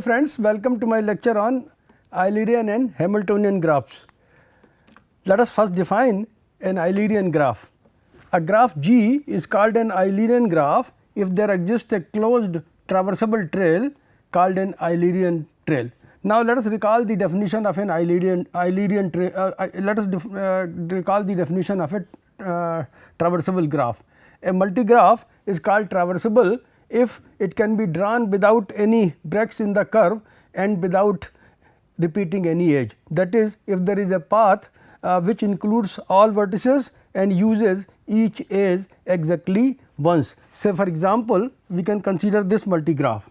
friends, welcome to my lecture on Eulerian and Hamiltonian graphs. Let us first define an Eulerian graph. A graph G is called an Eulerian graph if there exists a closed traversable trail called an Eulerian trail. Now, let us recall the definition of an Eulerian trail. Let us recall the definition of a traversable graph. A multigraph is called traversable if it can be drawn without any breaks in the curve and without repeating any edge. That is, if there is a path which includes all vertices and uses each edge exactly once. Say for example, we can consider this multigraph.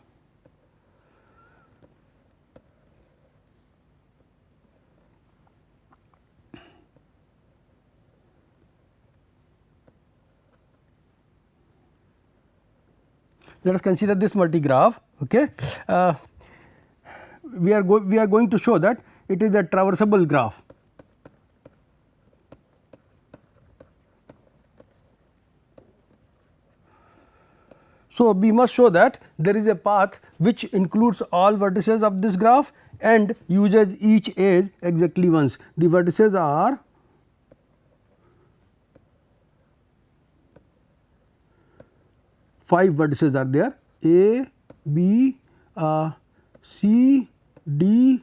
Let us consider this multigraph. Okay. We are going to show that it is a traversable graph. So, we must show that there is a path which includes all vertices of this graph and uses each edge exactly once. The vertices are five vertices are there: A, B, C, D,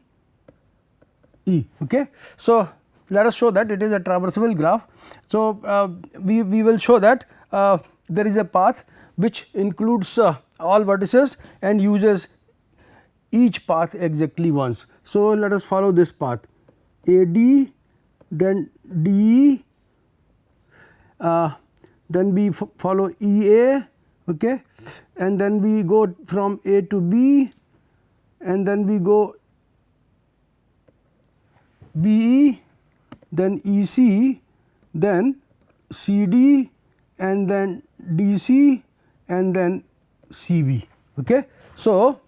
E. Okay. So, let us show that it is a traversable graph. So, we will show that there is a path which includes all vertices and uses each path exactly once. So, let us follow this path: AD, then DE, then we follow EA, okay, and then we go from A to B, and then we go BE, then EC, then CD, and then DC, and then CB. Okay. So,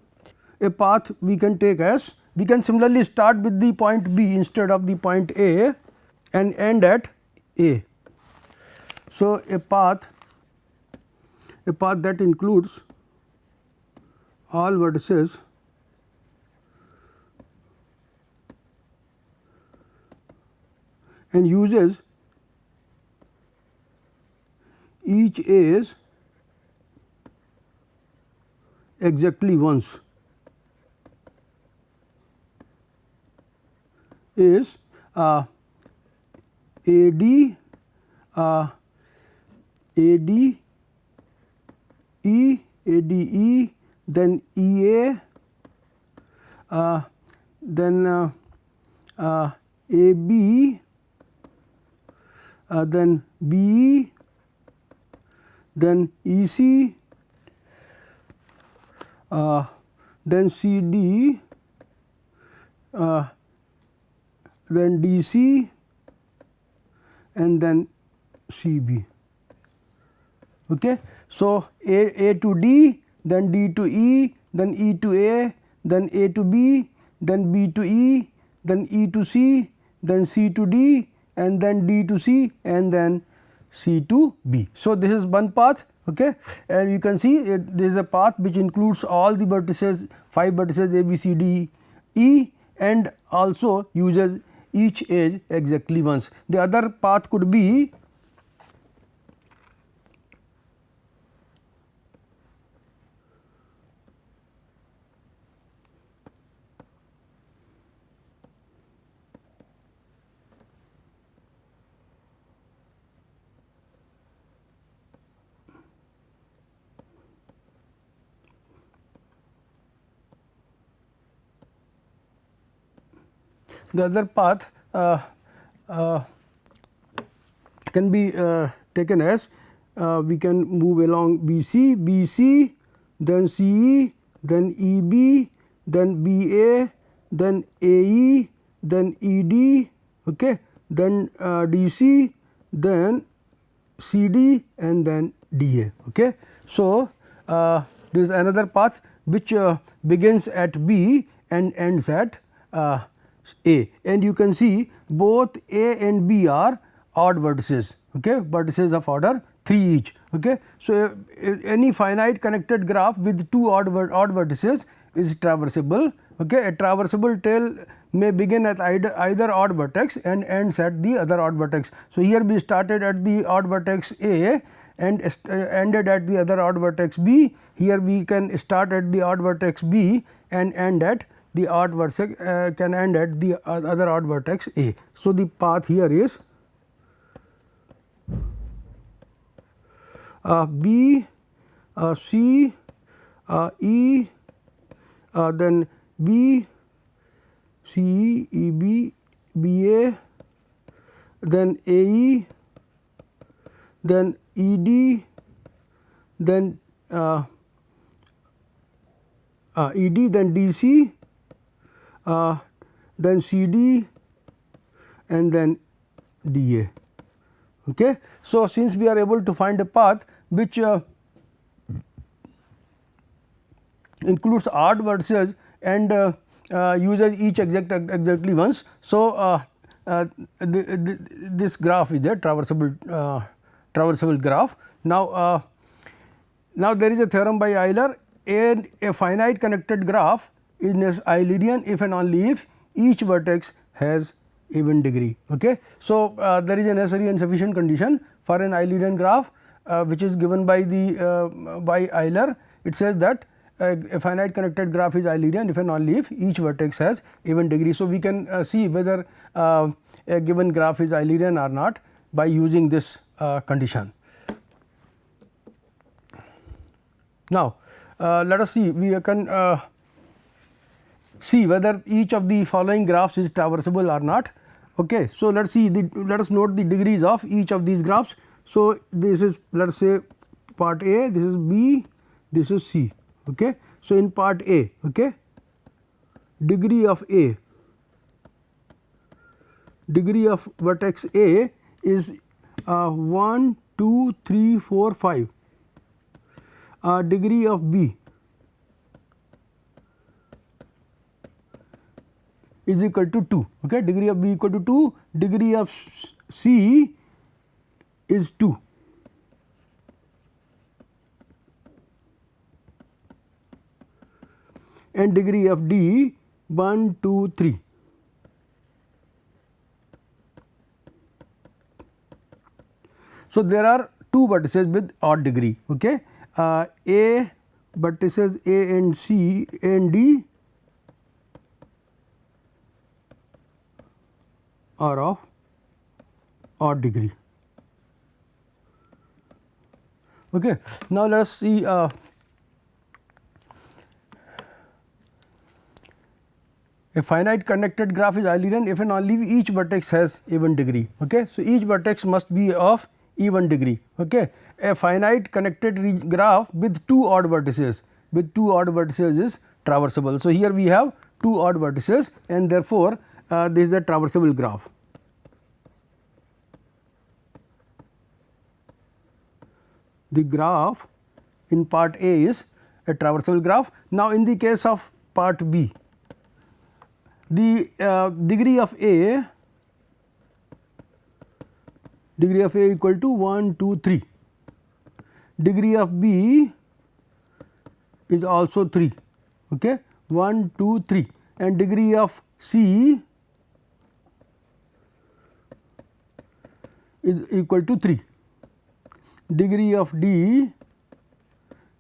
a path we can take as, we can similarly start with the point B instead of the point A and end at A. So, a path that includes all vertices and uses each edge exactly once is AD, AD, E, ADE, then EA, then AB, then BE, then EC, then CD, then DC, and then CB. Okay. So, A to D, then D to E, then E to A, then A to B, then B to E, then E to C, then C to D, and then D to C, and then C to B. So, this is one path, okay, and you can see there is a path which includes all the vertices, 5 vertices A, B, C, D, E, and also uses each edge exactly once. The other path could be the other path can be taken as we can move along BC, BC, then CE, then EB, then BA, then AE, then ED, okay, then DC, then CD, and then DA. Okay. So, there is another path which begins at B and ends at A, and you can see both A and B are odd vertices, okay, vertices of order 3 each. Okay. So, any finite connected graph with 2 odd vertices is traversable. Okay, a traversable tail may begin at either odd vertex and ends at the other odd vertex. So, here we started at the odd vertex A and ended at the other odd vertex B. Here we can start at the odd vertex B and end at the odd vertex can end at the other odd vertex A. So, the path here is B, C, E, then B, C, E, B, B, A, then A, E, then E, D, then E, D, then D, C, then C, D, and then D, A. Okay. So, since we are able to find a path which includes odd vertices and uses each exactly once. So, this graph is a traversable graph. Now, now there is a theorem by Euler, and a finite connected graph is Eulerian if and only if each vertex has even degree. Okay. So, there is a necessary and sufficient condition for an Eulerian graph which is given by the by Euler. It says that a finite connected graph is Eulerian if and only if each vertex has even degree. So, we can see whether a given graph is Eulerian or not by using this condition. Now, let us see, we can see whether each of the following graphs is traversable or not. Okay. So, let us see let us note the degrees of each of these graphs. So, this is let us say part A, this is B, this is C. Okay. So, in part A, okay, degree of vertex A is 1, 2, 3, 4, 5. Degree of B is equal to 2. Okay. Degree of B equal to 2, degree of C is 2. And degree of D 1, 2, 3. So, there are two vertices with odd degree. Okay. A vertices A and C, A and D are of odd degree. Okay. Now, let us see a finite connected graph is Eulerian if and only if each vertex has even degree. Okay. So, each vertex must be of even degree. Okay. A finite connected graph with two odd vertices is traversable. So, here we have two odd vertices and therefore, this is a traversable graph. The graph in part A is a traversable graph. Now, in the case of part B, the degree of A equal to 1, 2, 3. Degree of B is also 3. Okay. 1, 2, 3, and degree of C is equal to 3. Degree of D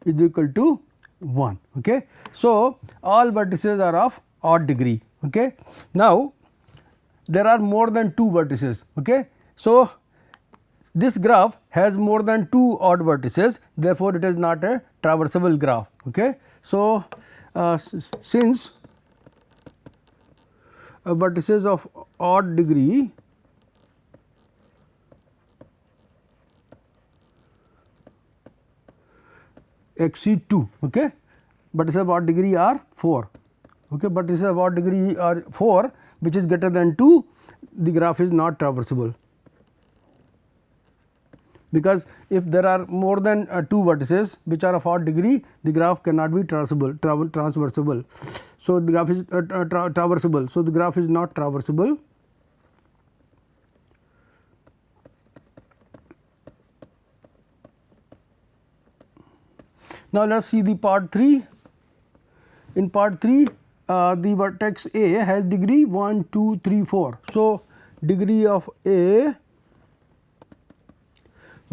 is equal to 1. Okay. So, all vertices are of odd degree. Okay. Now, there are more than two vertices. Okay. So, this graph has more than two odd vertices, therefore, it is not a traversable graph. Okay. So, since vertices of odd degree exceed 2, okay, vertices of odd degree are 4. Okay. Vertices of odd degree are 4, which is greater than 2, the graph is not traversable. Because if there are more than two vertices which are of odd degree, the graph cannot be transversable. So, the graph is traversable. So, the graph is not traversable. Now, let us see the part 3. in part 3 the vertex A has degree 1, 2, 3, 4. So, degree of A,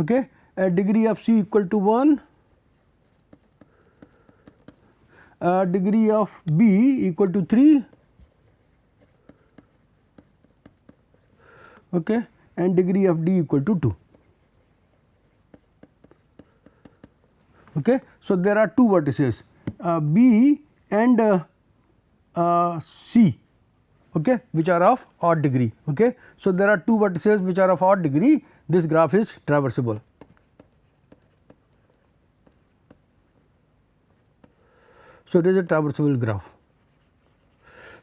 okay, degree of C equal to 1, degree of B equal to 3, okay, and degree of D equal to 2. Okay. So, there are two vertices B and C, okay, which are of odd degree. Okay. So, there are two vertices which are of odd degree. This graph is traversable. So, it is a traversable graph.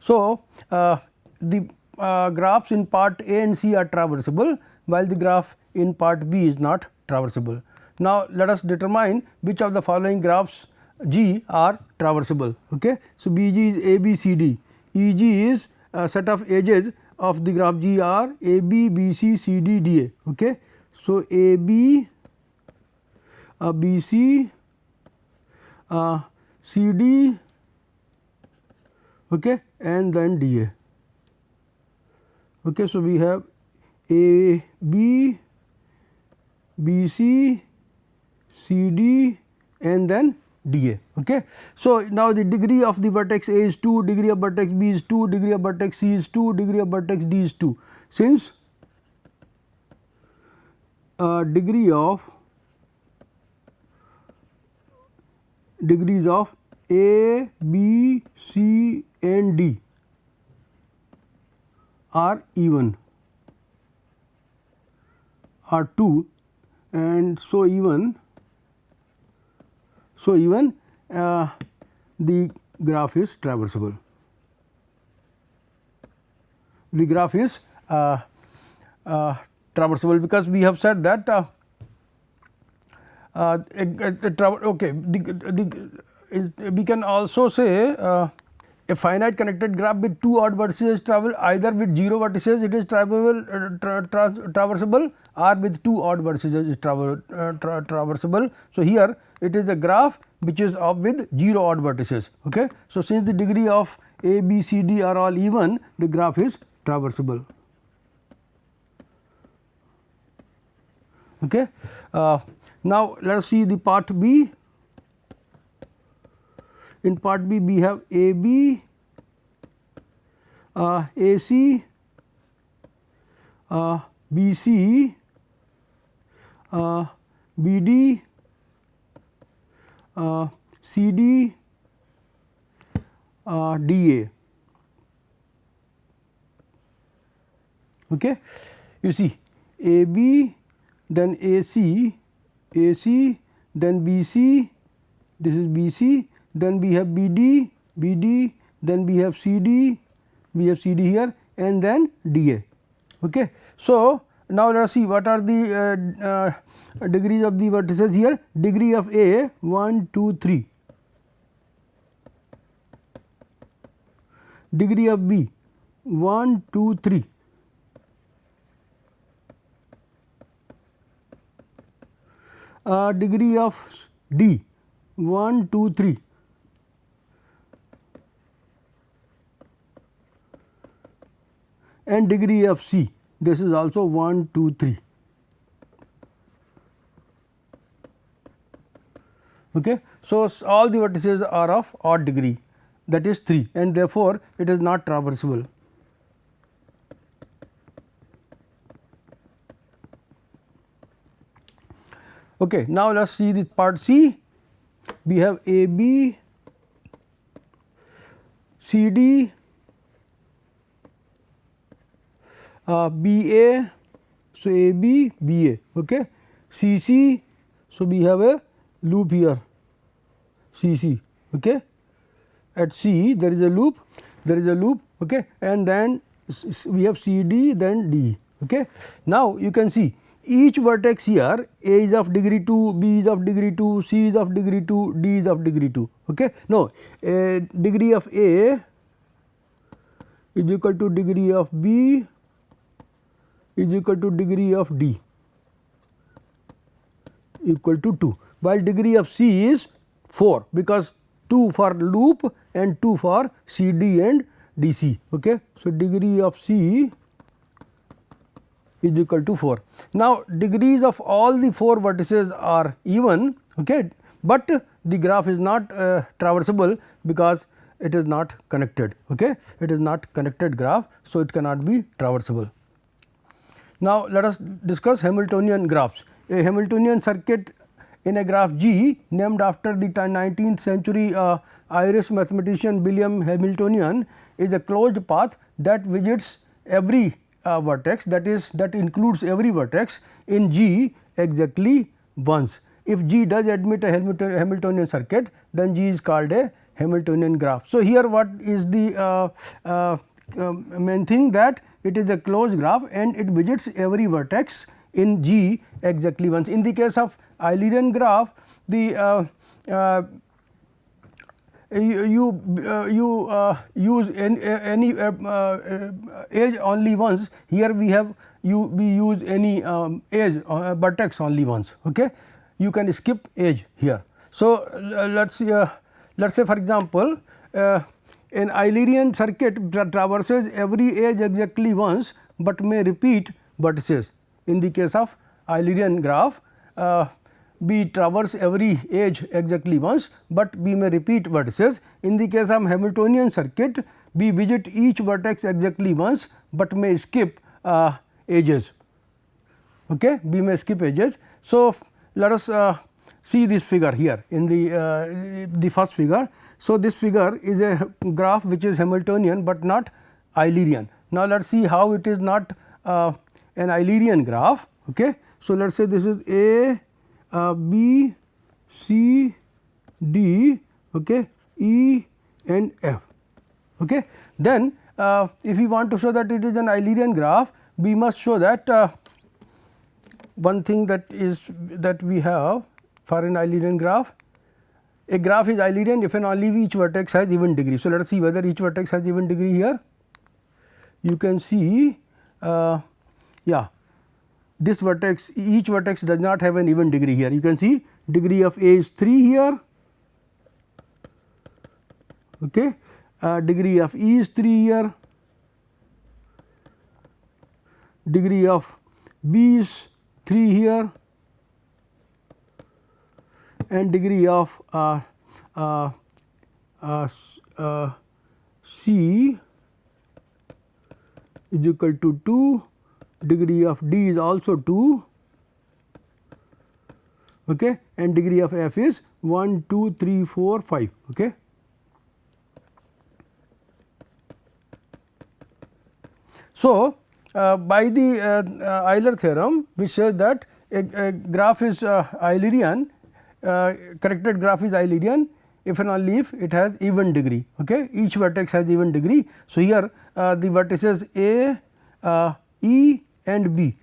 So, the graphs in part A and C are traversable, while the graph in part B is not traversable. Now, let us determine which of the following graphs G are traversable. Okay. So, BG is ABCD, EG is a set of edges of the graph G are AB, BC, CD, DA. Okay. So, AB, BC, CD, okay, and then DA. Okay. So, we have AB, BC, CD and then DA. Okay. So, now the degree of the vertex A is 2, degree of vertex B is 2, degree of vertex C is 2, degree of vertex D is 2. Since degrees of A, B, C and D are even, are 2, and so even the graph is traversable. The graph is traversable, because we have said that okay, we can also say a finite connected graph with two odd vertices travel either with 0 vertices it is traversable, or with two odd vertices is traversable. So, here it is a graph which is with 0 odd vertices. Okay. So, since the degree of A, B, C, D are all even, the graph is traversable. Okay. Now, let us see the part B. In part B, we have AB, AC, BC, BD, CD, DA. Okay. You see AB, then AC, AC, then BC, this is BC, then we have BD, BD, then we have CD, we have CD here, and then DA. Okay. So, now let us see what are the degrees of the vertices here. Degree of A 1, 2, 3, degree of B 1, 2, 3, degree of D 1, 2, 3, and degree of C, this is also 1, 2, 3. Okay. So, all the vertices are of odd degree, that is 3, and therefore, it is not traversable. Okay. Now, let us see the part C. We have AB, CD, BA, so AB, BA, okay. CC, so we have a loop here, CC, okay. At C there is a loop, okay, and then we have CD, then D, okay. Now, you can see each vertex here, A is of degree 2, B is of degree 2, C is of degree 2, D is of degree 2, okay. No, degree of A is equal to degree of B is equal to degree of D equal to 2, while degree of C is 4, because 2 for loop and 2 for CD and DC. Okay. So, degree of C is equal to 4. Now, degrees of all the 4 vertices are even, okay, but the graph is not traversable because it is not connected. Okay. It is not connected graph. So, it cannot be traversable. Now, let us discuss Hamiltonian graphs. A Hamiltonian circuit in a graph G named after the 19th century Irish mathematician William Hamiltonian is a closed path that visits every vertex, that includes every vertex in G exactly once. If G does admit a Hamiltonian circuit, then G is called a Hamiltonian graph. So, here what is the main thing, that it is a closed graph and it visits every vertex in G exactly once. In the case of Eulerian graph, the you use any edge only once. Here we have we use any edge vertex only once. Okay. You can skip edge here. So, let us say for example, an Eulerian circuit traverses every edge exactly once, but may repeat vertices. In the case of Eulerian graph, we traverse every edge exactly once, but we may repeat vertices. In the case of Hamiltonian circuit, we visit each vertex exactly once, but may skip edges. Okay? We may skip edges. So, let us see this figure here in the first figure. So, this figure is a graph which is Hamiltonian, but not Eulerian. Now, let us see how it is not an Eulerian graph. Okay. So, let us say this is A, B, C, D, okay, E and F. Okay. Then, if we want to show that it is an Eulerian graph, we must show that one thing that we have for an Eulerian graph. A graph is Eulerian if and only each vertex has even degree. So, let us see whether each vertex has even degree here. You can see yeah, this vertex, each vertex does not have an even degree here. You can see degree of A is 3 here, okay. Degree of E is 3 here, degree of B is 3 here, and degree of C is equal to 2, degree of D is also 2, okay, and degree of F is 1, 2, 3, 4, 5. Okay. So, by the Euler theorem, which says that a graph is Eulerian, corrected graph is Eulerian if and only if it has even degree. Okay. Each vertex has even degree. So, here the vertices A, E and B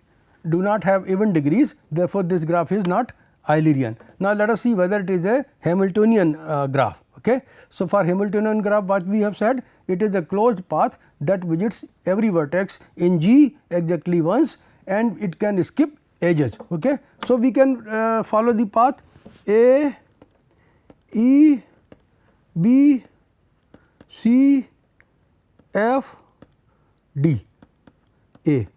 do not have even degrees, therefore, this graph is not Eulerian. Now, let us see whether it is a Hamiltonian graph. Okay. So, for Hamiltonian graph, what we have said, it is a closed path that visits every vertex in G exactly once, and it can skip edges. Okay. So, we can follow the path A, E, B, C, F, D, A,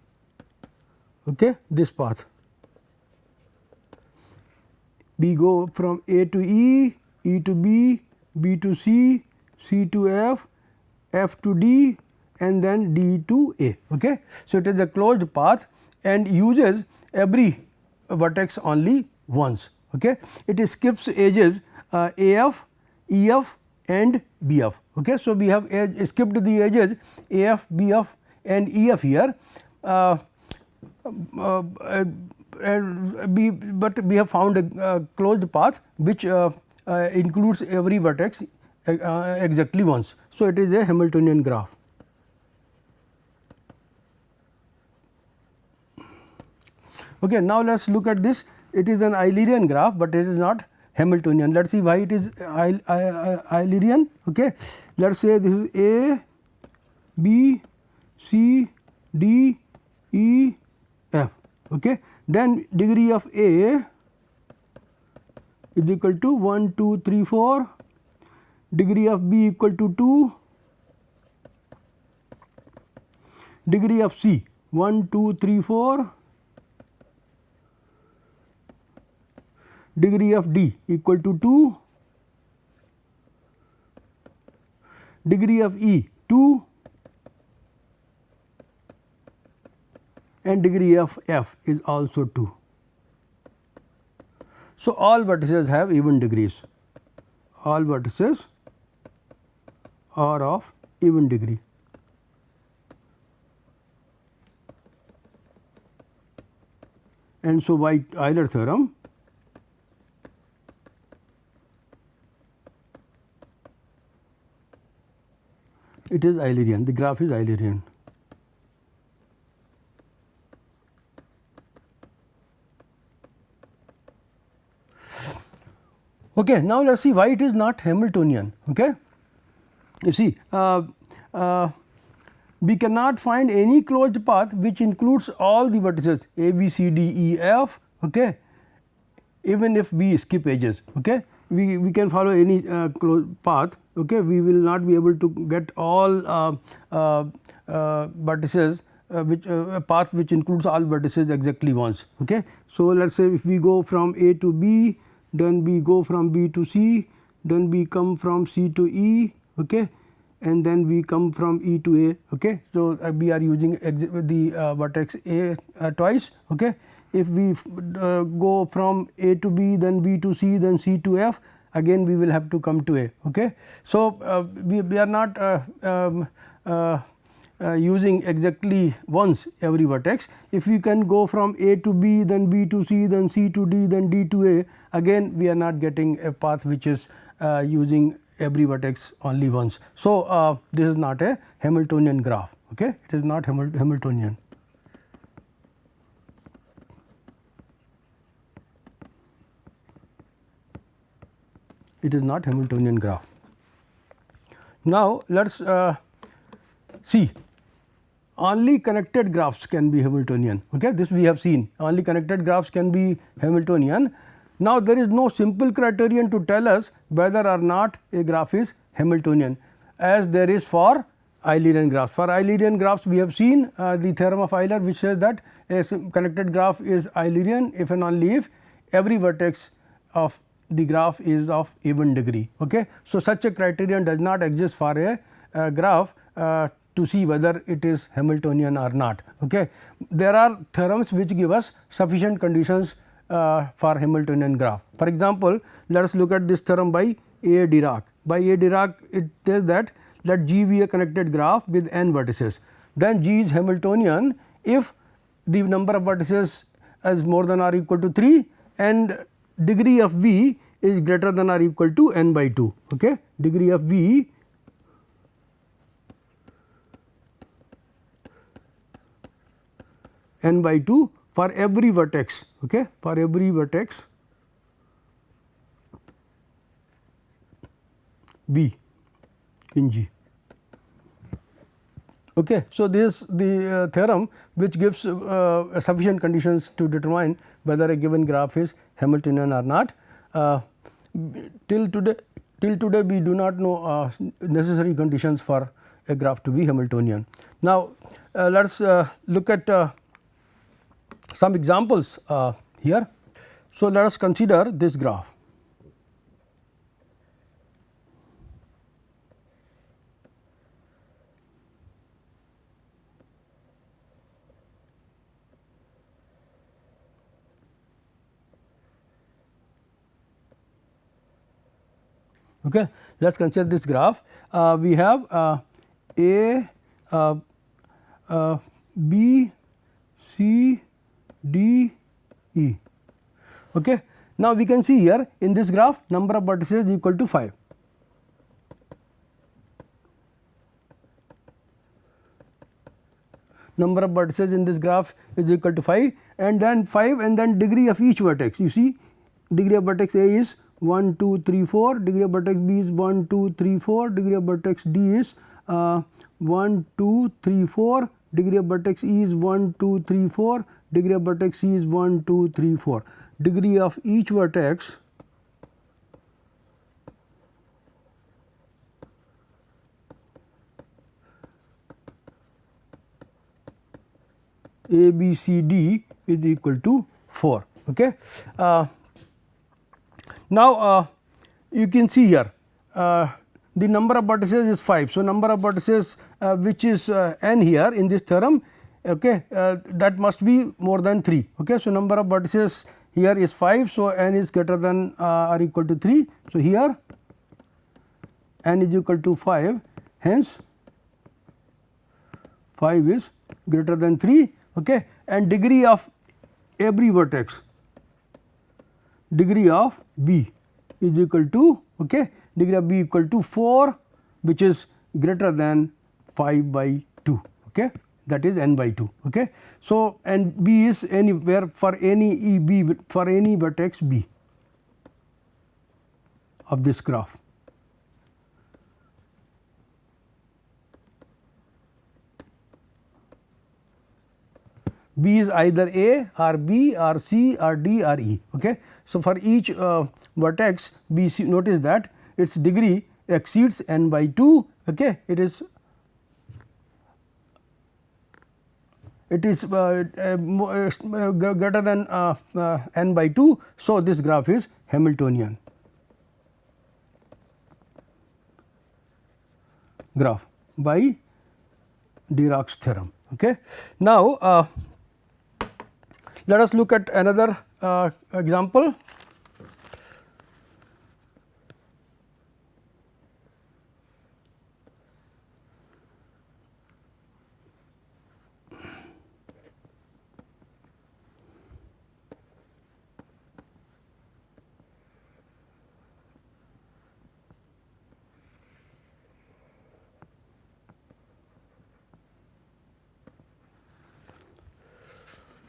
okay, this path. We go from A to E, E to B, B to C, C to F, F to D, and then D to A. Okay. So, it is a closed path and uses every vertex only once. Okay. It skips edges AF, EF and BF. Okay. So, we have skipped the edges AF, BF and EF here, but we have found a closed path which includes every vertex exactly once. So, it is a Hamiltonian graph. Okay, now, let us look at this. It is an Eulerian graph, but it is not Hamiltonian. Let us see why it is Eulerian. Okay. Let us say this is A, B, C, D, E, F. Okay. Then degree of A is equal to 1, 2, 3, 4, degree of B equal to 2, degree of C 1, 2, 3, 4, degree of D equal to 2, degree of E 2, and degree of F is also 2. So, all vertices have even degrees, all vertices are of even degree. And so, by Euler theorem, it is Eulerian, the graph is Eulerian. Okay, now let us see why it is not Hamiltonian. Okay. You see, we cannot find any closed path which includes all the vertices A, B, C, D, E, F, okay, even if we skip edges. Okay. We can follow any closed path, okay. We will not be able to get all vertices which a path which includes all vertices exactly once. Okay. So, let us say if we go from A to B, then we go from B to C, then we come from C to E, okay, and then we come from E to A. Okay. So, we are using the vertex A twice. Okay. If we go from A to B, then B to C, then C to F, again we will have to come to A. Okay. So, we are not using exactly once every vertex. If we can go from A to B, then B to C, then C to D, then D to A, again we are not getting a path which is using every vertex only once. So, this is not a Hamiltonian graph. Okay. It is not Hamiltonian. It is not Hamiltonian graph. Now, let us see, only connected graphs can be Hamiltonian. Okay. This we have seen, only connected graphs can be Hamiltonian. Now, there is no simple criterion to tell us whether or not a graph is Hamiltonian, as there is for Eulerian graphs. For Eulerian graphs, we have seen the theorem of Euler, which says that a connected graph is Eulerian if and only if every vertex of the graph is of even degree. Okay. So, such a criterion does not exist for a graph to see whether it is Hamiltonian or not. Okay. There are theorems which give us sufficient conditions for Hamiltonian graph. For example, let us look at this theorem by A. Dirac. By A. Dirac, it says that let G be a connected graph with n vertices. Then G is Hamiltonian if the number of vertices is more than or equal to 3 and degree of V is greater than or equal to n by 2. Okay. Degree of V n by 2 for every vertex. Okay. For every vertex B in G. Okay. So, this the theorem which gives sufficient conditions to determine whether a given graph is Hamiltonian or not. Till today we do not know necessary conditions for a graph to be Hamiltonian. Now, let us look at some examples here. So, let us consider this graph. Okay. Let us consider this graph. We have A, B, C, D, E. Okay. Now, we can see here in this graph number of vertices is equal to 5. Number of vertices in this graph is equal to 5 and then 5 and then degree of each vertex. You see, degree of vertex A is 1, 2, 3, 4, degree of vertex B is 1, 2, 3, 4, degree of vertex D is 1, 2, 3, 4, degree of vertex E is 1, 2, 3, 4, degree of vertex C is 1, 2, 3, 4. Degree of each vertex A B C D is equal to 4. Okay. Now, you can see here the number of vertices is 5. So, number of vertices which is n here in this theorem, okay, that must be more than 3. Okay. So, number of vertices here is 5. So, n is greater than or equal to 3. So, here n is equal to 5, hence 5 is greater than 3, okay, and degree of every vertex, degree of B is equal to, okay, degree of B equal to 4, which is greater than 5 by 2, okay, that is n by 2. Okay. So, and B is anywhere for any E B for any vertex B of this graph. B is either A or B or C or D or E. Okay. So, for each vertex B C, notice that its degree exceeds n by 2. Okay. It is greater than n by 2. So, this graph is Hamiltonian graph by Dirac's theorem. Okay. Now, let us look at another example.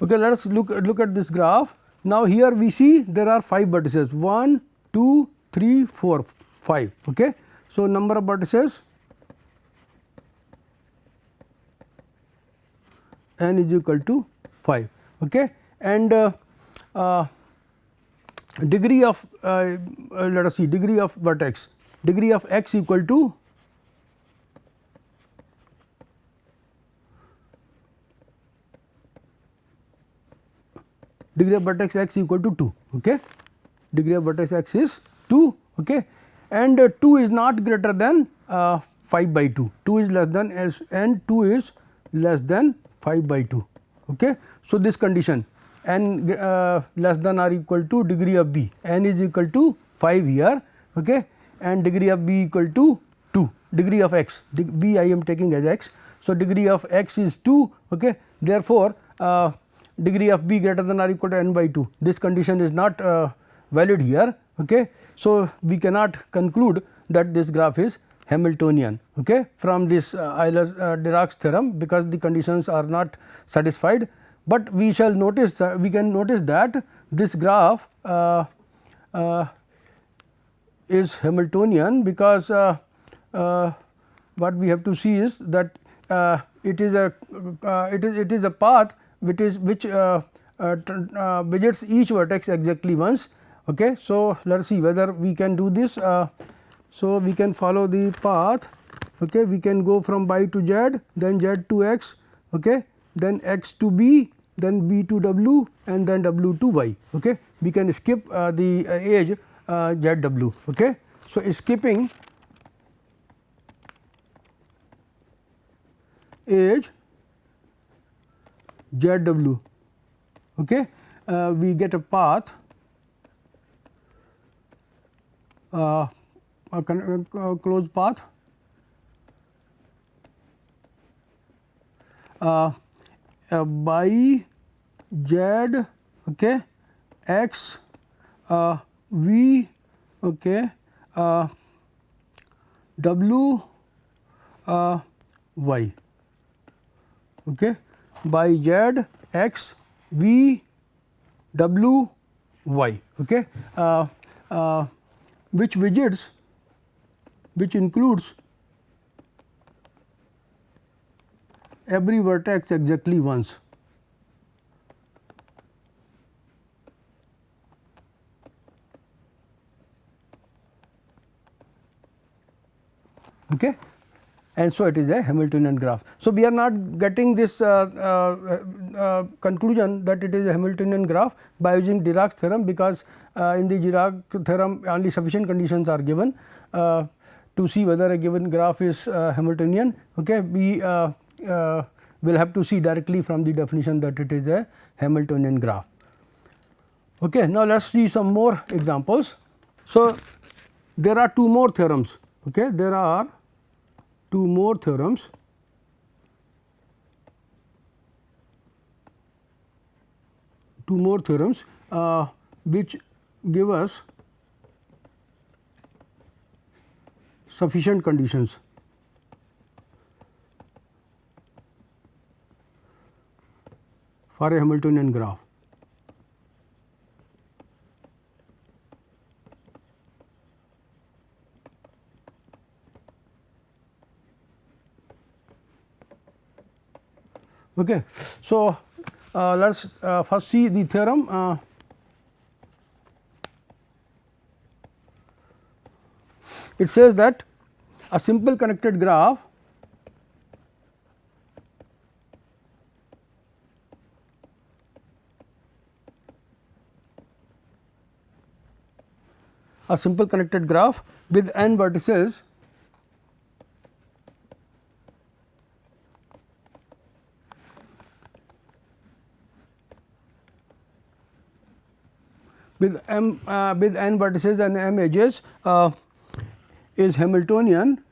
Okay, let us look at this graph. Now, here we see there are 5 vertices 1, 2, 3, 4, 5. Okay. So, number of vertices n is equal to 5. Okay. And degree of let us see degree of vertex, degree of x equal to degree of vertex x equal to 2. Okay. Degree of vertex x is 2. Okay. And 2 is not greater than 5 by 2. 2 is less than s and 2 is less than 5 by 2. Okay. So, this condition n less than or equal to degree of B, n is equal to 5 here, okay, and degree of B equal to 2, degree of x, B I am taking as x. So, degree of x is 2. Okay. Therefore, degree of B greater than or equal to n by 2, this condition is not valid here. Okay. So, we cannot conclude that this graph is Hamiltonian, okay, from this Euler-Dirac's theorem, because the conditions are not satisfied. But we shall notice we can notice that this graph is Hamiltonian, because what we have to see is that it is a path which visits each vertex exactly once. Okay. So, let us see whether we can do this. So, we can follow the path. Okay. We can go from y to z, then z to x, okay, then x to b, then b to w, and then w to y. Okay. We can skip the edge z w. Okay. So, skipping edge z w, okay, we get a path a closed path by z, okay, x, v, okay, w, y, okay, by z, x, v, w, y, okay, which visits, which includes every vertex exactly once. Okay. And so, it is a Hamiltonian graph. So, we are not getting this conclusion that it is a Hamiltonian graph by using Dirac's theorem, because in the Dirac theorem only sufficient conditions are given to see whether a given graph is Hamiltonian. Okay. We will have to see directly from the definition that it is a Hamiltonian graph. Okay. Now, let us see some more examples. So, there are two more theorems. Okay. There are two more theorems which give us sufficient conditions for a Hamiltonian graph. Okay. So, let us first see the theorem. It says that a simple connected graph with n vertices with n vertices and m edges is Hamiltonian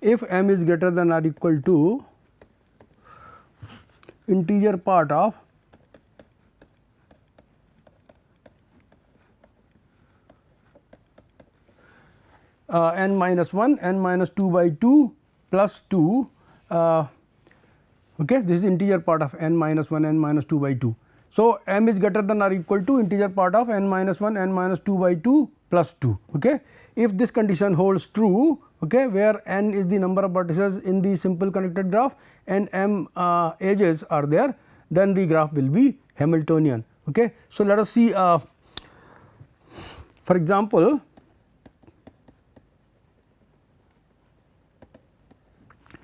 if m is greater than or equal to integer part of n minus 1, n minus 2 by 2 plus 2. Okay, this is integer part of n minus 1, n minus 2 by 2. So, m is greater than or equal to integer part of n minus 1, n minus 2 by 2 plus 2. Okay. If this condition holds true, okay, where n is the number of vertices in the simple connected graph and m edges are there, then the graph will be Hamiltonian. Okay. So, let us see for example,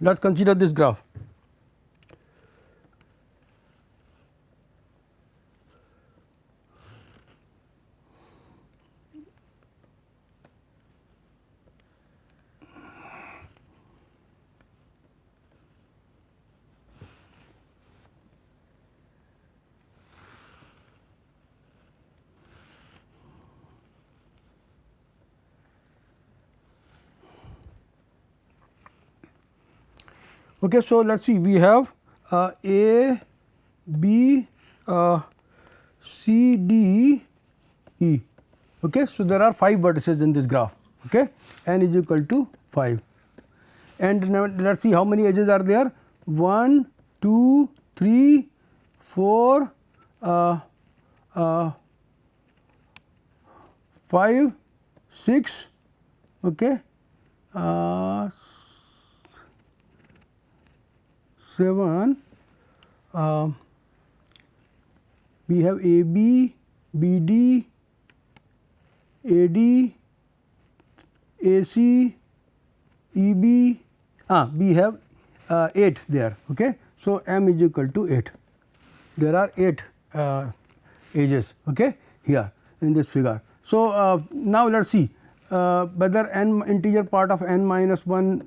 let us consider this graph. Okay, so, let us see, we have A, B, C, D, E. Okay. So, there are 5 vertices in this graph, okay. N is equal to 5, and now let us see how many edges are there. 1, 2, 3, 4, 5, 6, okay, 7, we have AB, BD, AD, AC, EB, we have 8 there. Okay. So, m is equal to 8. There are 8 edges, okay, here in this figure. So, now let us see whether n integer part of n minus 1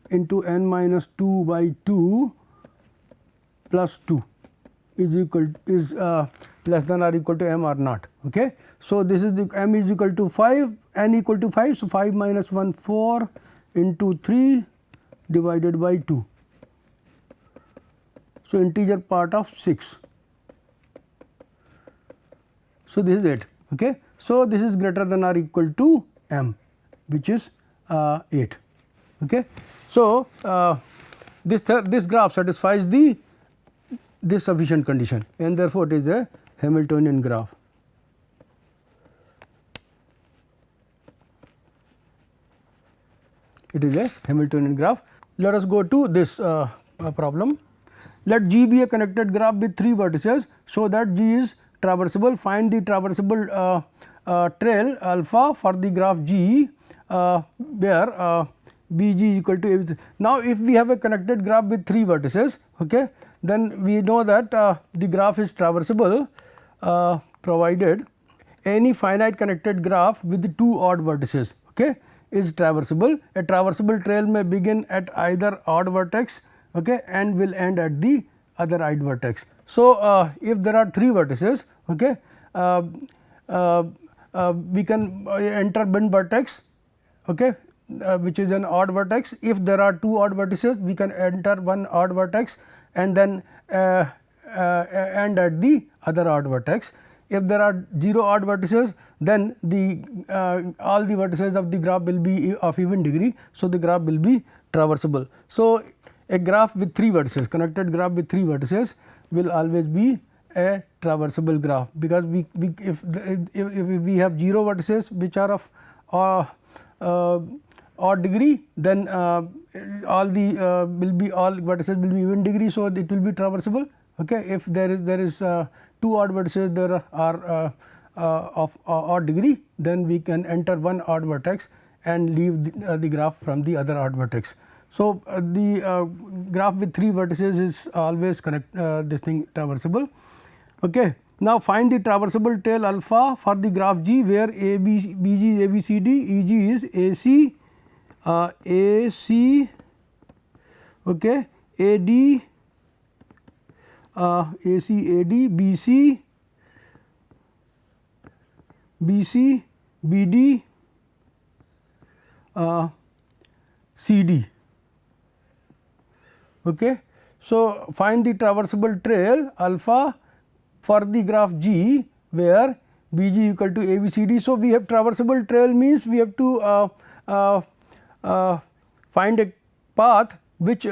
into n minus 2 by 2 plus 2 is less than or equal to m or not. Okay. So, this is the m is equal to 5, n equal to 5. So, 5 minus 1 4 into 3 divided by 2. So, integer part of 6. So, this is 8. Okay. So, this is greater than or equal to m, which is 8. Okay. So, this graph satisfies this sufficient condition, and therefore, it is a Hamiltonian graph. It is a Hamiltonian graph. Let us go to this problem. Let G be a connected graph with 3 vertices, so that G is traversable. Find the traversable trail alpha for the graph G, where BG is equal to ABC. Now, if we have a connected graph with 3 vertices, okay, then we know that the graph is traversable provided any finite connected graph with 2 odd vertices, okay, is traversable. A traversable trail may begin at either odd vertex, okay, and will end at the other odd vertex. So, if there are 3 vertices, okay, we can enter bin vertex, okay, which is an odd vertex. If there are 2 odd vertices, we can enter one odd vertex and then end at the other odd vertex. If there are 0 odd vertices, then the all the vertices of the graph will be of even degree. So, the graph will be traversable. So, a graph with 3 vertices, connected graph with 3 vertices will always be a traversable graph, because if we have 0 vertices which are of odd degree, then all the will be all vertices will be even degree. So, it will be traversable. Okay. If there is 2 odd vertices there are of odd degree, then we can enter one odd vertex and leave the graph from the other odd vertex. So, the graph with 3 vertices is always this thing traversable. Okay. Now, find the traversable tail alpha for the graph G, where BG is ABCD, EG is AC, AC, okay, AD, AC, AD, BC, BC, BD, CD. Okay. So, find the traversable trail alpha for the graph G, where BG equal to ABCD. So, we have traversable trail means we have to find a path which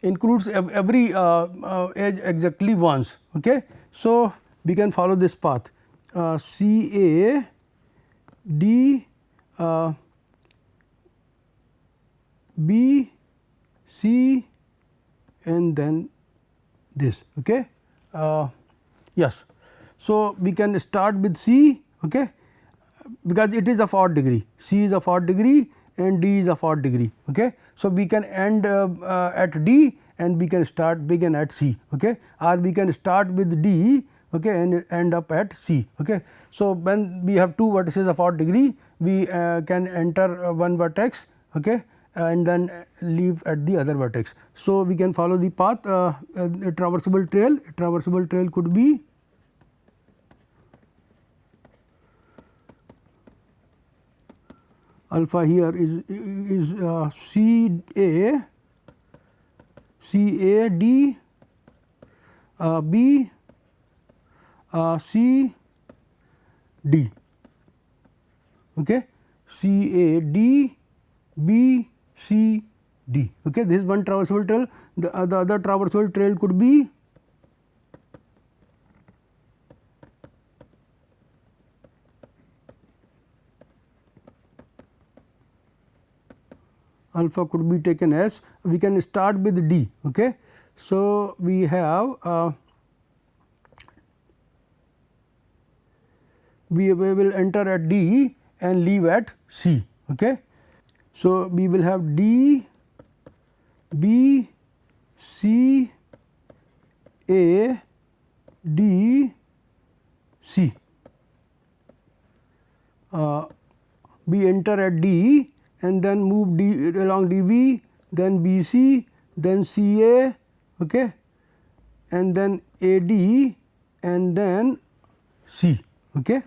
includes every edge exactly once. Okay. So, we can follow this path CA, D, B, C, and then this. Okay. Yes. So, we can start with C, okay, because it is of odd degree. C is of odd degree and D is of odd degree. Okay. So, we can end at D and we can begin at C, okay, or we can start with D, okay, and end up at C. Okay. So, when we have 2 vertices of odd degree, we can enter one vertex, okay, and then leave at the other vertex. So, we can follow the path a traversable trail. A traversable trail could be alpha here is C A, C A D, B, C D, okay, C A D, B, C, D. Okay. This is one traversable trail. The other traversable trail could be alpha could be taken as, we can start with D. Okay. So, we have we will enter at D and leave at C. Okay. So, we will have D, B, C, A, D, C. We enter at D and then move D along DB, then BC, then CA, okay, and then AD and then C. Okay.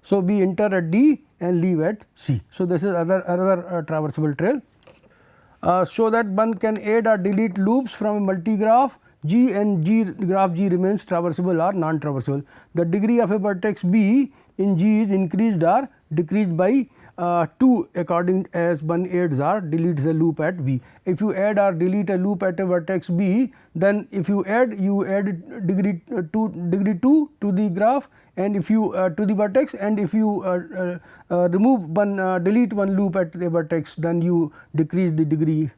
So, we enter at D and leave at C. So, this is another traversable trail. So that one can add or delete loops from a multi-graph G, and graph G remains traversable or non-traversable. The degree of a vertex B in G is increased or decreased by 2 according as one adds or deletes a loop at B. If you add or delete a loop at a vertex B, then if you add degree 2 to the graph, and if you to the vertex, and if you remove one delete one loop at the vertex, then you decrease the degree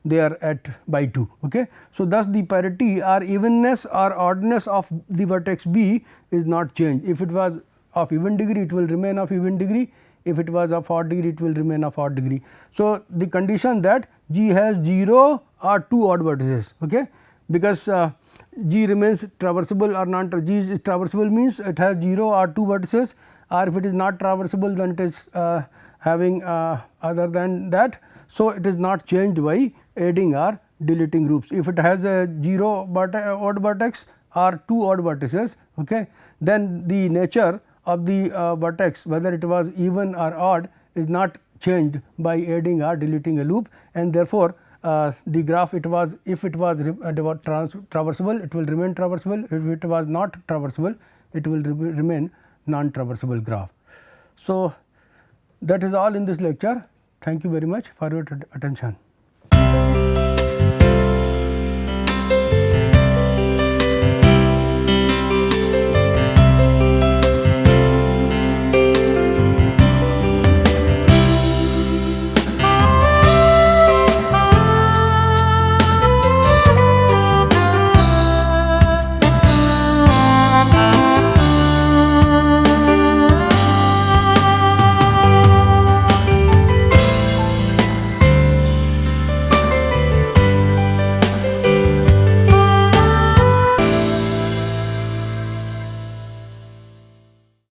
there at by 2. Okay. So, thus the parity or evenness or oddness of the vertex B is not changed. If it was of even degree, it will remain of even degree. if it was of odd degree it will remain of odd degree. So, the condition that G has 0 or 2 odd vertices, okay, because G remains traversable or non G is traversable means it has 0 or 2 vertices, or if it is not traversable then it is having other than that. So, it is not changed by adding or deleting groups. If it has a 0 odd vertex or 2 odd vertices, okay, then the nature of the vertex, whether it was even or odd, is not changed by adding or deleting a loop, and therefore, the graph if it was traversable, it will remain traversable. If it was not traversable, it will remain non traversable graph. So, that is all in this lecture. Thank you very much for your attention.